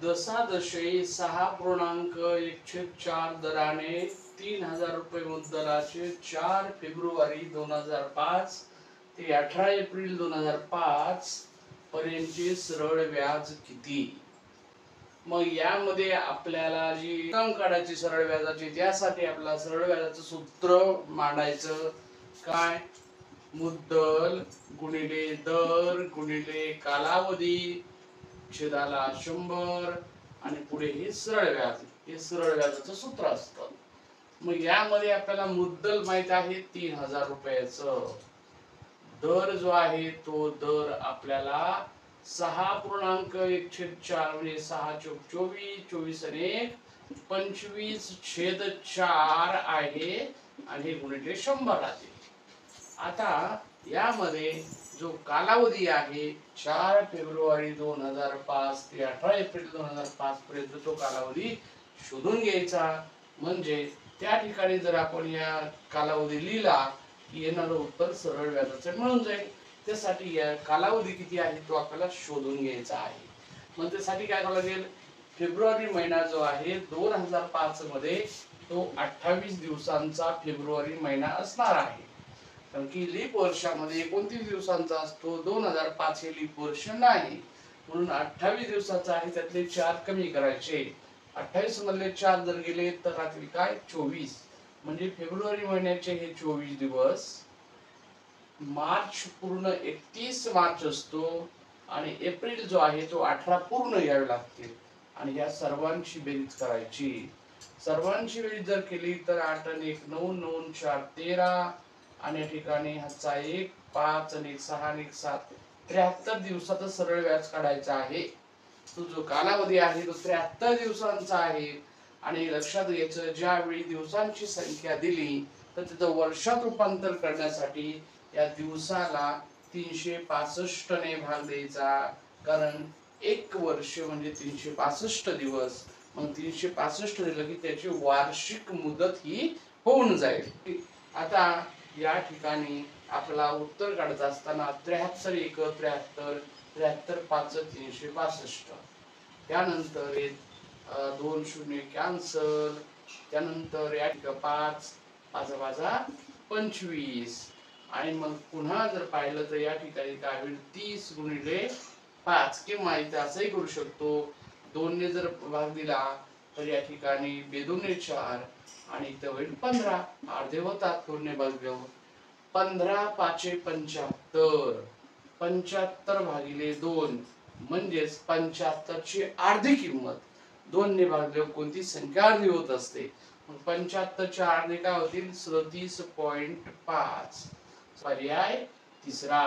दशादशे 6.1/4 दराने 3000 रुपये मुद्दलाचे 4 फेब्रुवारी 2005 ते 18 एप्रिल 2005 पर्यंतचे सरळ व्याज किती? मग यामध्ये आपल्याला जी रक्कम काढायची सरळ व्याजाची, त्यासाठी आपल्याला सरळ व्याजाचं सूत्र मांडायचं. काय? मुद्दल गुणिले दर गुणिले कालावधी छेदाला 100 आणि पुढे हे सरळ व्याज. हे सरळ व्याजाचं सूत्र असतं. मग यामध्ये आपल्याला मुद्दल माहित आहे 3000 रुपयाचं. दर जो आहे तो दर आपल्याला 6.1/4 म्हणजे 6 चोक 24, 24 आणि 1 25/4 आहे आणि हे गुणिले 100 आहे. आता यामध्ये जो कालावधी आहे 4 फेब्रुवारी 2005 ते 18 एप्रिल 2005 पर्यंत तो कालावधी शोधून घ्यायचा. म्हणजे त्या ठिकाणी जर आपण या कालावधी लिहिला की येणारं उत्तर सरळ व्याजाचं मिळून जाईल. त्यासाठी या कालावधी किती आहे तो आपल्याला शोधून घ्यायचा आहे. मग त्यासाठी काय करावं लागेल? फेब्रुवारी महिना जो आहे 2005 मध्ये तो 28 दिवसांचा फेब्रुवारी महिना असणार आहे. कारण की लीप वर्षामध्ये 29 दिवसांचा असतो. 2005 हे लीप वर्ष नाही, म्हणून 28 दिवसाचा आहे. त्यातले 4 कमी करायचे. 28 मधले 4 जर गेले तर राहतील काय? 24. म्हणजे फेब्रुवारी महिन्याचे हे 24 दिवस. मार्च पूर्ण 31 मार्च असतो आणि एप्रिल जो आहे तो 18 पूर्ण यावे लागतील आणि या सर्वांची बेरीज करायची. सर्वांची बेरीज जर केली तर 8 आणि 1 9, 9 4 13 आणि या ठिकाणी हाचा 1 5 आणि 1 6 आणि 1 7 73 दिवसाचा सरळ व्याज काढायचा आहे. तो जो कालावधी आहे तो 73 दिवसांचा आहे. आणि लक्षात घ्यायचं, ज्यावेळी दिवसांची संख्या दिली तर त्याचं वर्षात रूपांतर करण्यासाठी या दिवसाला 365 ने भाग द्यायचा. कारण एक वर्ष म्हणजे 365 दिवस. मग 365 दिलं की त्याची वार्षिक मुदत ही होऊन जाईल. आता या ठिकाणी आपला उत्तर काढत असताना 73 1 73, 73 5 365. त्यानंतर 2 0 कॅन्सल. त्यानंतर या ठिकाणी 5 5 5 25 आणि मग पुन्हा जर पाहिलं तर या ठिकाणी काय होईल? 30 गुणिले 5 किंवा इथे असंही करू शकतो. 2 ने जर भाग दिला तर या ठिकाणी 2 ने 4 आणि इथे होईल 15. अर्धे होतात 2 ने भाग देऊन. 15 5 75. 75 भागिले 2 म्हणजेच 75 ची अर्धी किंमत. 2 ने भागल्यावर कोणती संख्या अर्धी होत असते. मग 75 च्या अर्धे काय होतील? 37.5. पर्याय तिसरा.